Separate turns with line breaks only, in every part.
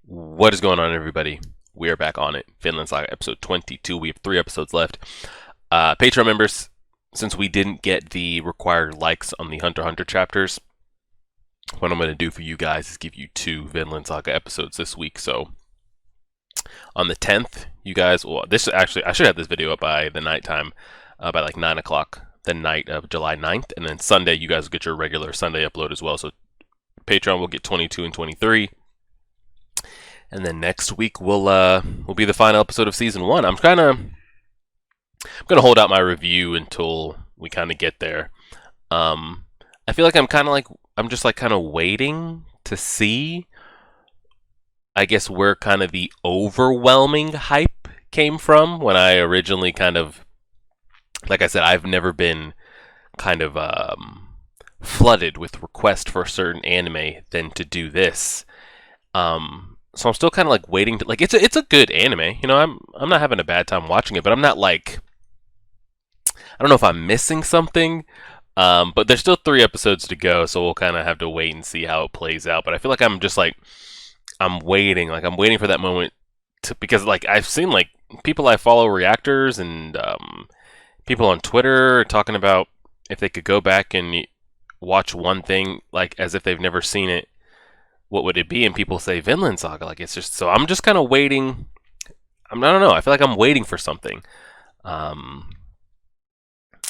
What is going on, everybody? We are back on it. Vinland Saga episode 22. We have 3 episodes left. Patreon members, since we didn't get the required likes on the Hunter x Hunter chapters, what I'm going to do for you guys is give you 2 Vinland Saga episodes this week. So on the 10th, you guys, well, this actually, I should have this video up by the nighttime, by like 9 o'clock, the night of July 9th. And then Sunday, you guys will get your regular Sunday upload as well. So Patreon will get 22 and 23. And then next week will be the final episode of season 1. I'm gonna hold out my review until we kind of get there. I feel like I'm just kind of waiting to see. I guess where kind of the overwhelming hype came from when I originally kind of, like I said, I've never been kind of flooded with requests for a certain anime than to do this. So I'm still kind of like waiting to it's a good anime. You know, I'm not having a bad time watching it, but I'm not like, I don't know if I'm missing something. But there's still 3 episodes to go, so we'll kind of have to wait and see how it plays out. But I feel like I'm just like I'm waiting for that moment because like I've seen like people I follow, reactors and people on Twitter talking about if they could go back and watch one thing like as if they've never seen it, what would it be? And people say Vinland Saga. Like, it's just, so I'm just kind of waiting. I don't know. I feel like I'm waiting for something. And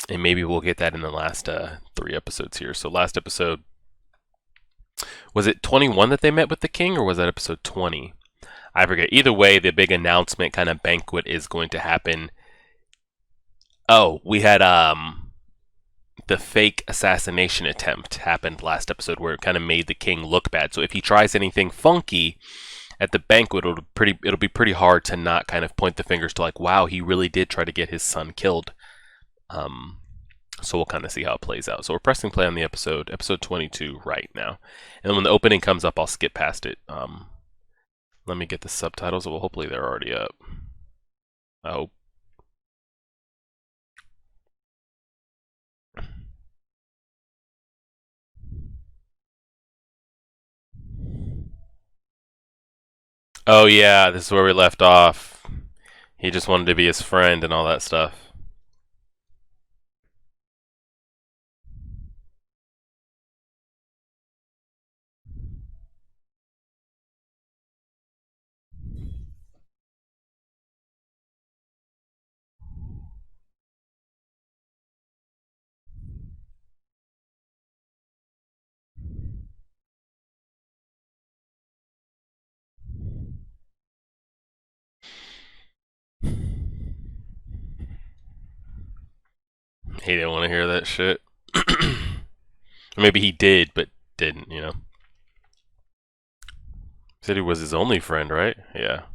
maybe we'll get that in the last 3 episodes here. So last episode, was it 21 that they met with the king, or was that episode 20? I forget. Either way, the big announcement kind of banquet is going to happen. Oh, we had the fake assassination attempt happened last episode where it kind of made the king look bad. So if he tries anything funky at the banquet, it'll be pretty hard to not kind of point the fingers to like, wow, he really did try to get his son killed. So we'll kind of see how it plays out. So we're pressing play on the episode 22 right now. And when the opening comes up, I'll skip past it. Let me get the subtitles. Well, hopefully they're already up. I hope. Oh yeah, this is where we left off. He just wanted to be his friend and all that stuff. He didn't want to hear that shit. Maybe he did, but didn't, you know. Said he was his only friend, right? Yeah.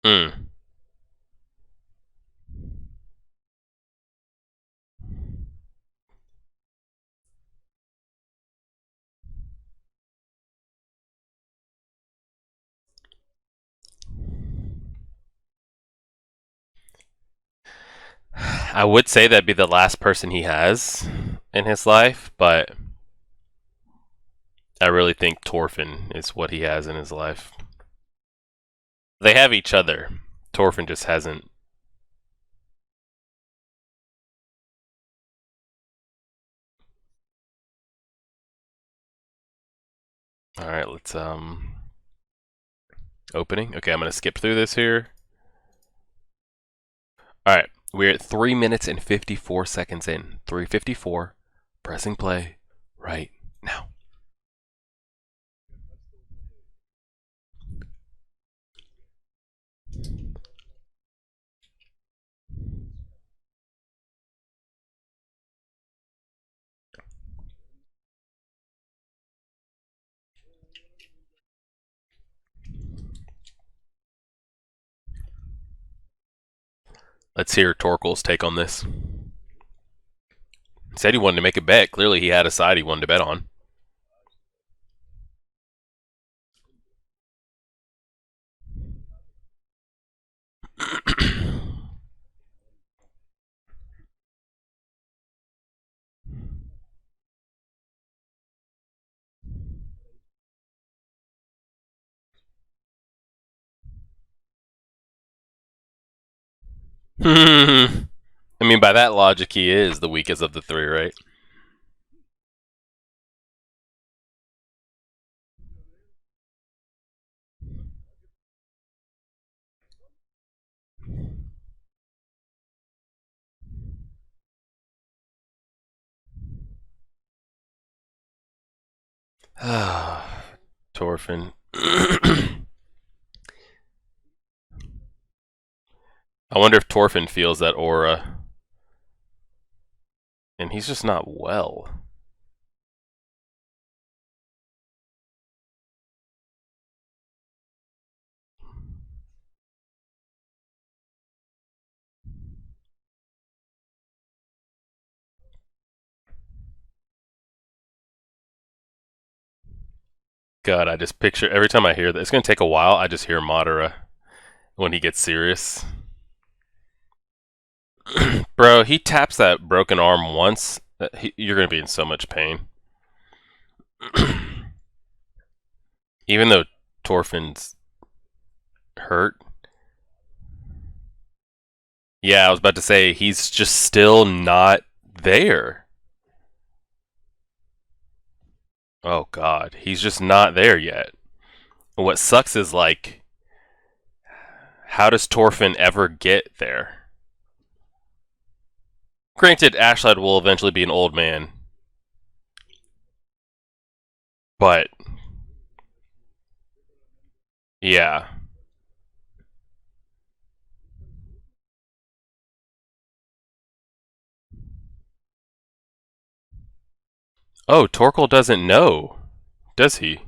Hmm. I would say that'd be the last person he has in his life, but I really think Torfinn is what he has in his life. They have each other. Torfinn just hasn't. All right, let's opening. Okay, I'm gonna skip through this here. All right, we're at 3 minutes and 54 seconds in. 3:54. Pressing play right now. Let's hear Torkel's take on this. He said he wanted to make a bet. Clearly, he had a side he wanted to bet on. I mean, by that logic, he is the weakest of the three, right? Torfinn. I wonder if Torfinn feels that aura, and he's just not well. God, I just picture every time I hear that. It's gonna take a while. I just hear Madara when he gets serious. Bro, he taps that broken arm once. You're gonna be in so much pain. Even though Torfinn's hurt. Yeah, I was about to say he's just still not there. Oh god, he's just not there yet. What sucks is like, how does Torfinn ever get there? Granted, Askeladd will eventually be an old man, but yeah. Oh, Torkel doesn't know, does he?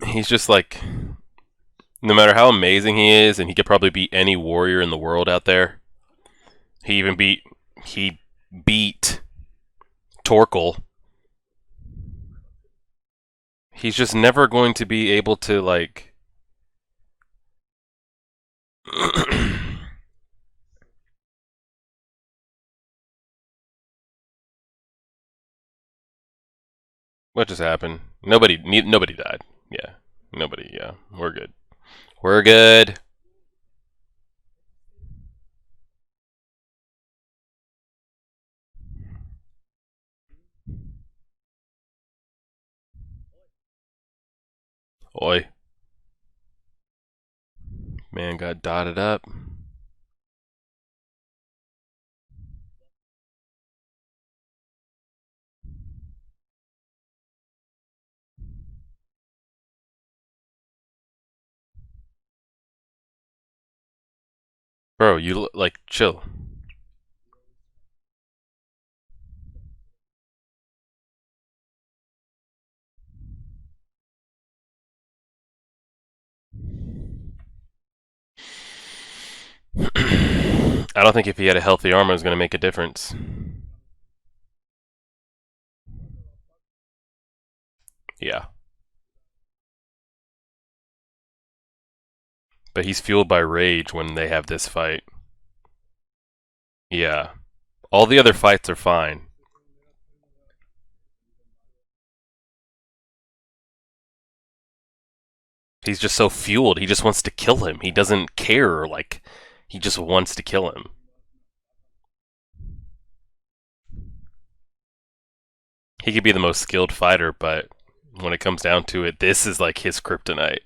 He's just like, no matter how amazing he is, and he could probably beat any warrior in the world out there. He even beat Torkel. He's just never going to be able to like. What just happened? Nobody died. Yeah, nobody. Yeah, we're good. We're good. Oi, man got dotted up. Bro, you like chill. I don't think if he had a healthy arm, it was going to make a difference. Yeah, but he's fueled by rage when they have this fight. Yeah, all the other fights are fine. He's just so fueled. He just wants to kill him. He doesn't care. Like, he just wants to kill him. He could be the most skilled fighter, but when it comes down to it, this is like his kryptonite.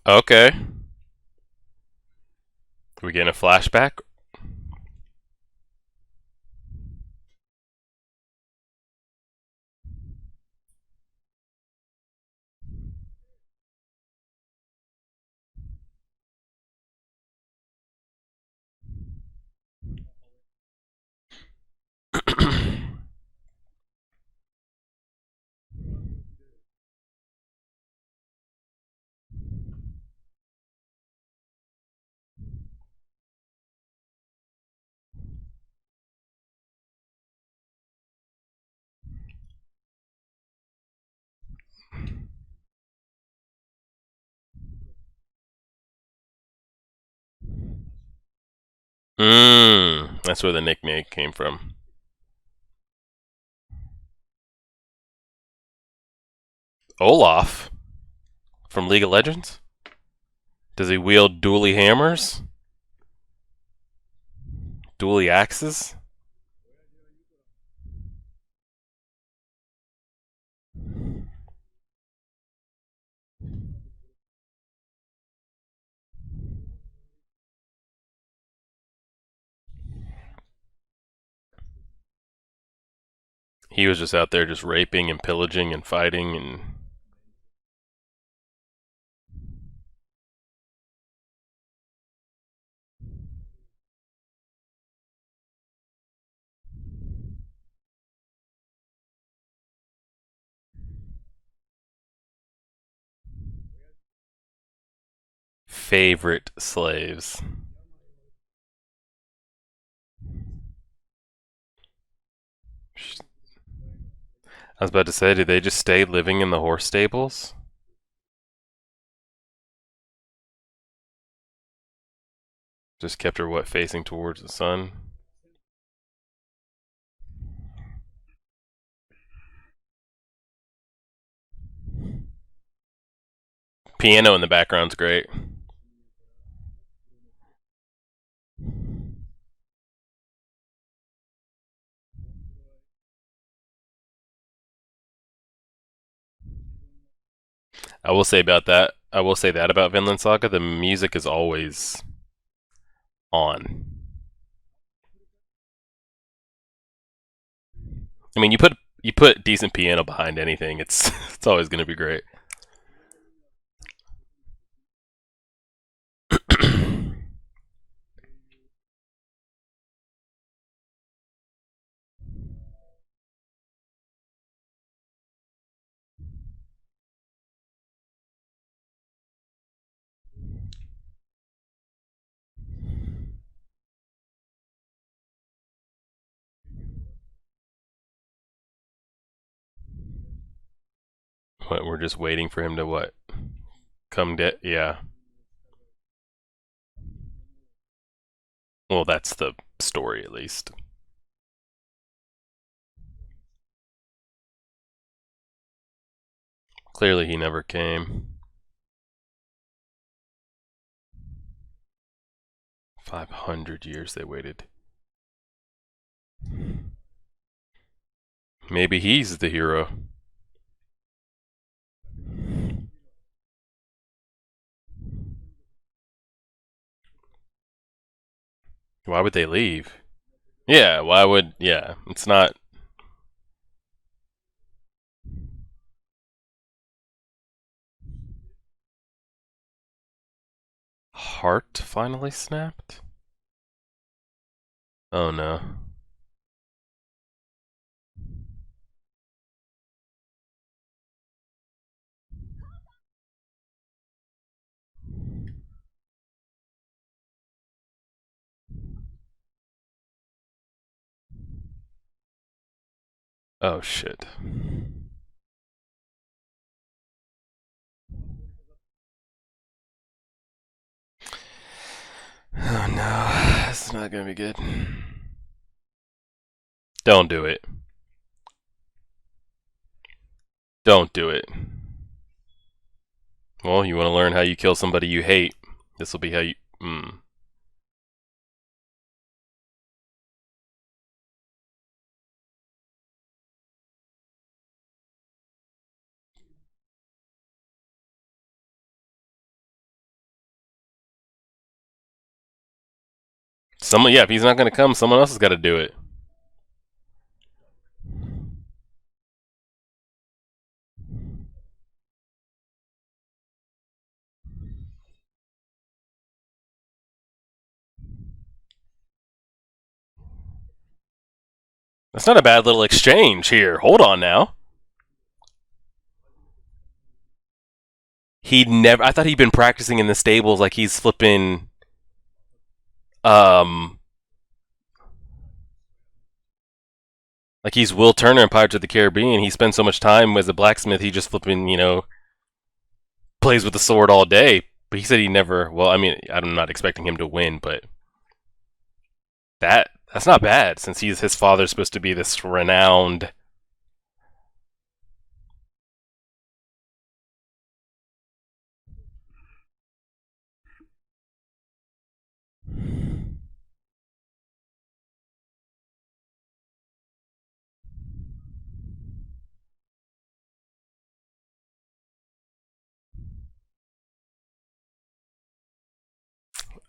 Okay. We getting a flashback? That's where the nickname came from. Olaf from League of Legends? Does he wield dually hammers? Dually axes? He was just out there just raping and pillaging and fighting and favorite slaves. I was about to say, did they just stay living in the horse stables? Just kept her, what, facing towards the sun? Piano in the background's great. I will say about that. I will say that about Vinland Saga. The music is always on. I mean, you put decent piano behind anything, it's always going to be great. What, we're just waiting for him to what? Come yeah. Well, that's the story at least. Clearly he never came. 500 years they waited. Maybe he's the hero. Why would they leave? Yeah, why would. Yeah, it's not. Heart finally snapped? Oh no. Oh shit. Oh no, this is not gonna be good. Don't do it. Don't do it. Well, you want to learn how you kill somebody you hate. This will be how you. Someone, yeah, if he's not gonna come, someone else has got to do it. That's not a bad little exchange here. Hold on now. He never. I thought he'd been practicing in the stables like he's flipping. Um, like he's Will Turner in Pirates of the Caribbean. He spends so much time as a blacksmith, he just flipping, plays with the sword all day. But he said he never. Well, I mean, I'm not expecting him to win, but That's not bad since his father's supposed to be this renowned.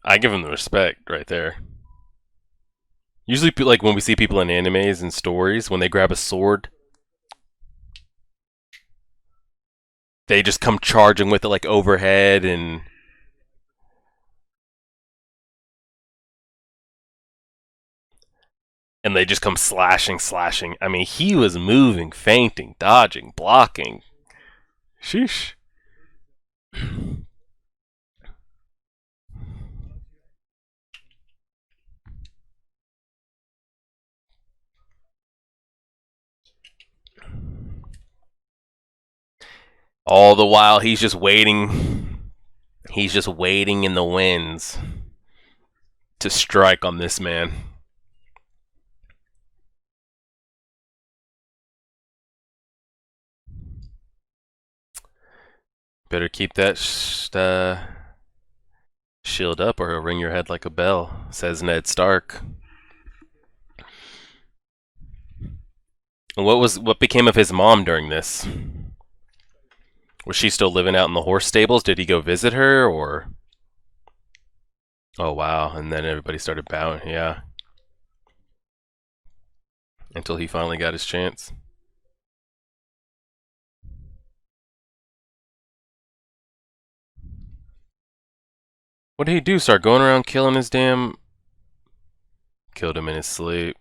I give him the respect right there. Usually, like when we see people in animes and stories, when they grab a sword, they just come charging with it like overhead and they just come slashing. I mean, he was moving, feinting, dodging, blocking. Sheesh. All the while, he's just waiting. He's just waiting in the winds to strike on this man. Better keep that shield up or he'll ring your head like a bell, says Ned Stark. And what became of his mom during this? Was she still living out in the horse stables? Did he go visit her or oh wow, and then everybody started bowing, yeah. Until he finally got his chance. What did he do? Start going around killing his damn killed him in his sleep.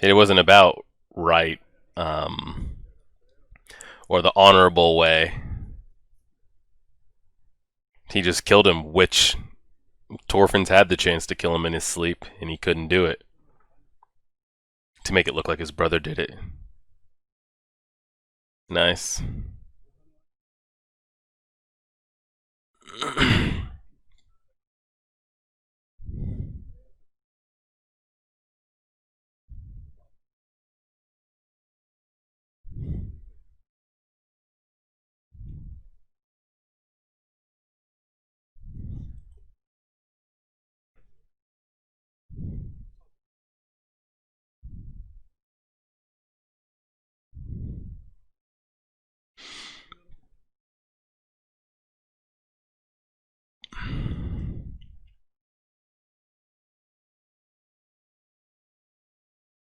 It wasn't about right, or the honorable way. He just killed him, which Torfinn's had the chance to kill him in his sleep, and he couldn't do it. To make it look like his brother did it. Nice.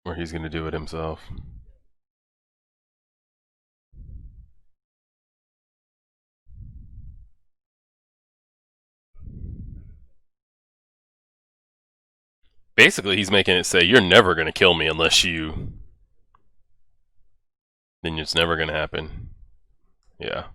Or he's gonna do it himself. Basically, he's making it say, you're never gonna kill me unless you. Then it's never gonna happen. Yeah.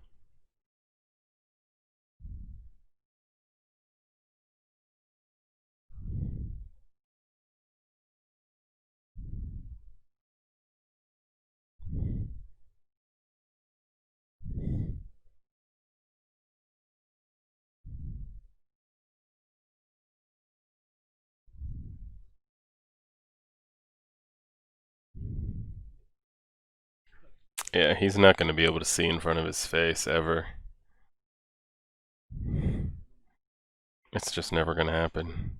Yeah, he's not gonna be able to see in front of his face ever. It's just never gonna happen.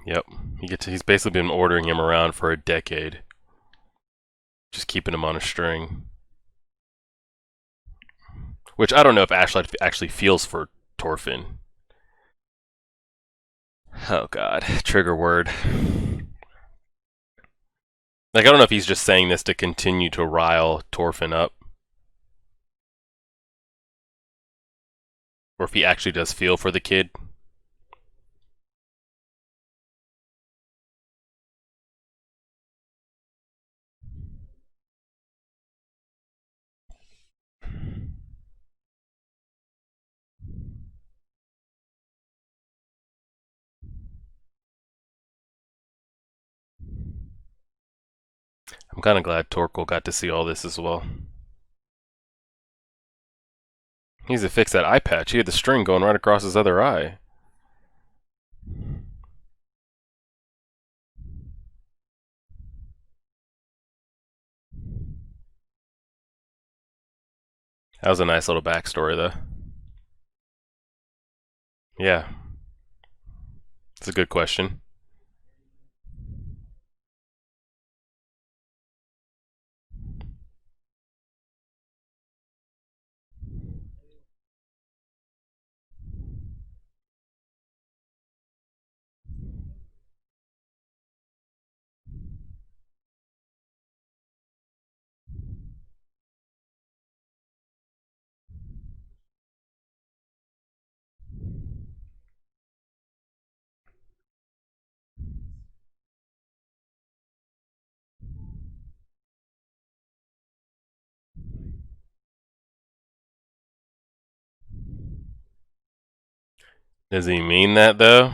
Yep. He's basically been ordering him around for a decade. Just keeping him on a string. Which I don't know if Askeladd actually feels for Torfinn. Oh god, trigger word. Like I don't know if he's just saying this to continue to rile Torfinn up. Or if he actually does feel for the kid. I'm kind of glad Torkel got to see all this as well. He needs to fix that eye patch. He had the string going right across his other eye. That was a nice little backstory, though. Yeah, it's a good question. Does he mean that, though?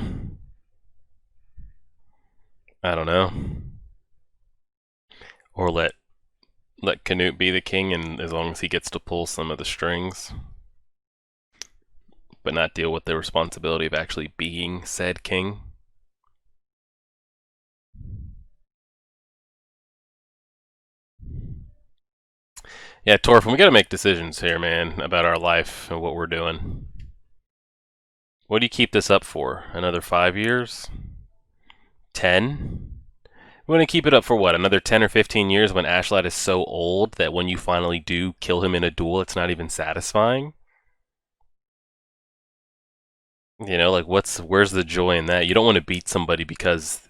I don't know. Or let Canute be the king, and as long as he gets to pull some of the strings, but not deal with the responsibility of actually being said king. Yeah, Torfinn, we gotta make decisions here, man, about our life and what we're doing. What do you keep this up for? Another 5 years? 10? We want to keep it up for what? Another 10 or 15 years when Askeladd is so old that when you finally do kill him in a duel, it's not even satisfying? You know, like where's the joy in that? You don't want to beat somebody because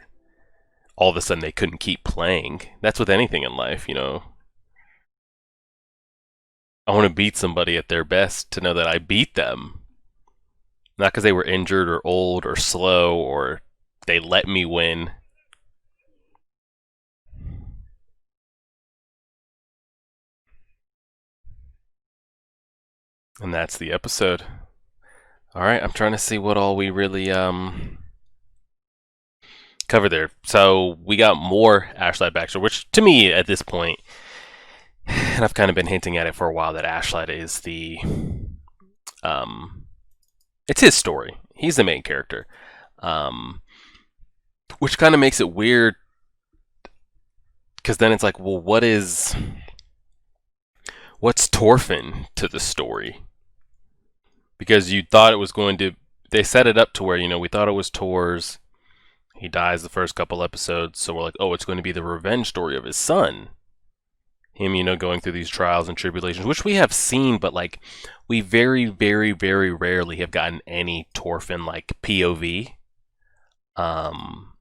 all of a sudden they couldn't keep playing. That's with anything in life, you know. I want to beat somebody at their best to know that I beat them. Not because they were injured or old or slow or they let me win. And that's the episode. Alright, I'm trying to see what all we really covered there. So we got more Askeladd backstory, which to me at this point, and I've kind of been hinting at it for a while, that Askeladd is the it's his story. He's the main character. Which kind of makes it weird because then it's like, well, what's Torfinn to the story? Because you thought it was going to, they set it up to where, you know, we thought it was Tor's, he dies the first couple episodes, so we're like, oh, it's going to be the revenge story of his son. Him, you know, going through these trials and tribulations, which we have seen, but like, we very, very, very rarely have gotten any Torfinn like POV.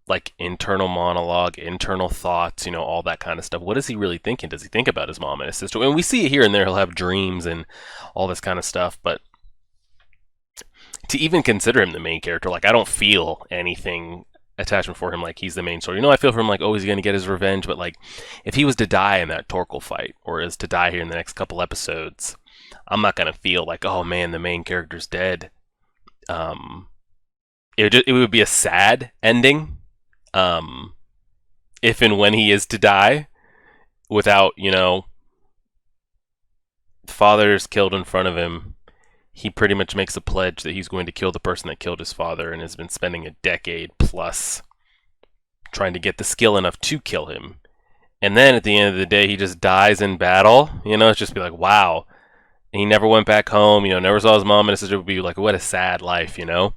Like internal monologue, internal thoughts, you know, all that kind of stuff. What is he really thinking? Does he think about his mom and his sister? And we see it here and there. He'll have dreams and all this kind of stuff. But to even consider him the main character, like I don't feel anything attachment for him like he's the main story. You know, I feel for him like, oh, he's going to get his revenge. But like, if he was to die in that Torkel fight, or is to die here in the next couple episodes, I'm not going to feel like, oh man, the main character's dead. It would be a sad ending. If and when he is to die, without, you know, father's killed in front of him, he pretty much makes a pledge that he's going to kill the person that killed his father and has been spending a decade plus trying to get the skill enough to kill him. And then at the end of the day, he just dies in battle. You know, it's just be like, wow. And he never went back home, you know, never saw his mom and his sister. It would be like, what a sad life, you know?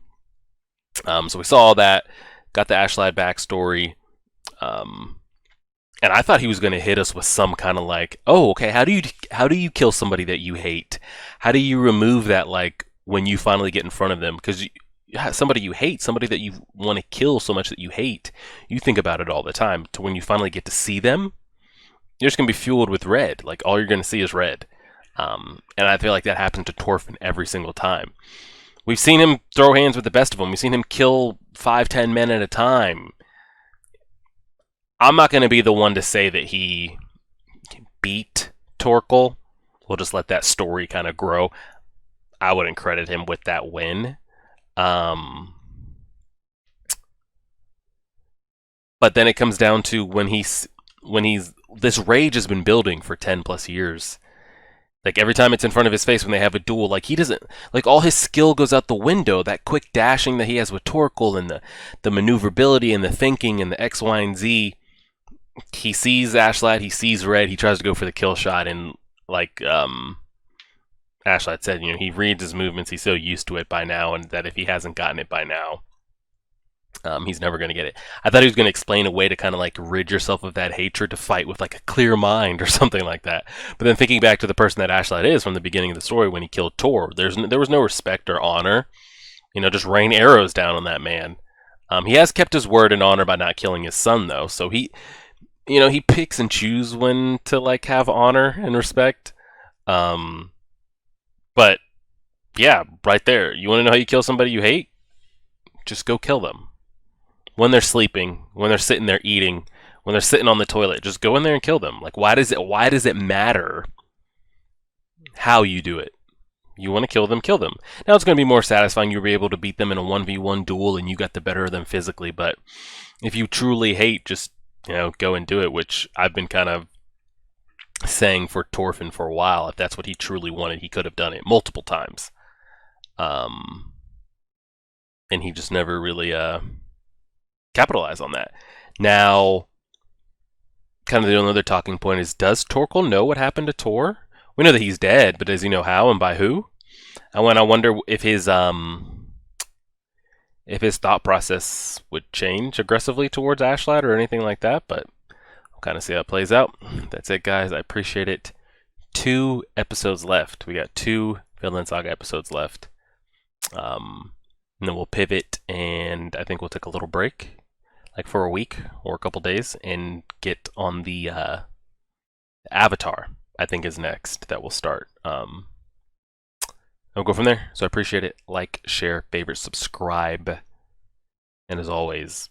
So we saw all that, got the Askeladd backstory, and I thought he was going to hit us with some kind of like, oh, okay, how do you kill somebody that you hate? How do you remove that, like when you finally get in front of them? Because somebody you hate, somebody that you want to kill so much that you hate, you think about it all the time. To when you finally get to see them, you're just going to be fueled with red. Like all you're going to see is red. And I feel like that happens to Torfinn every single time. We've seen him throw hands with the best of them. We've seen him kill 5-10 men at a time. I'm not going to be the one to say that he beat Torkel. We'll just let that story kind of grow. I wouldn't credit him with that win. But then it comes down to when he's this rage has been building for 10 plus years. Like every time it's in front of his face when they have a duel, like he doesn't, like all his skill goes out the window. That quick dashing that he has with Torkel and the maneuverability and the thinking and the X, Y, and Z. He sees Askeladd, he sees red, he tries to go for the kill shot, and like Askeladd said, he reads his movements, he's so used to it by now, and that if he hasn't gotten it by now, he's never going to get it. I thought he was going to explain a way to kind of like rid yourself of that hatred to fight with like a clear mind or something like that. But then thinking back to the person that Askeladd is from the beginning of the story when he killed Tor, there was no respect or honor. Just rain arrows down on that man. He has kept his word and honor by not killing his son though, so he picks and chooses when to like have honor and respect. But yeah, right there. You want to know how you kill somebody you hate? Just go kill them. When they're sleeping, when they're sitting there eating, when they're sitting on the toilet, just go in there and kill them. Like why does it matter how you do it? You want to kill them, kill them. Now it's going to be more satisfying. You'll be able to beat them in a 1v1 duel and you got the better of them physically, but if you truly hate, just go and do it, which I've been kind of saying for Torfinn for a while. If that's what he truly wanted, he could have done it multiple times. And he just never really capitalized on that. Now, kind of the only other talking point is, does Torkel know what happened to Tor? We know that he's dead, but does he know how and by who? I wonder if his thought process would change aggressively towards Askeladd or anything like that, but we'll kind of see how it plays out. That's it, guys. I appreciate it. 2 episodes left. We got 2 Vinland Saga episodes left. And then we'll pivot, and I think we'll take a little break, like for a week or a couple days, and get on the Avatar, I think is next, that will start. I'll go from there. So I appreciate it. Like, share, favorite, subscribe. And as always,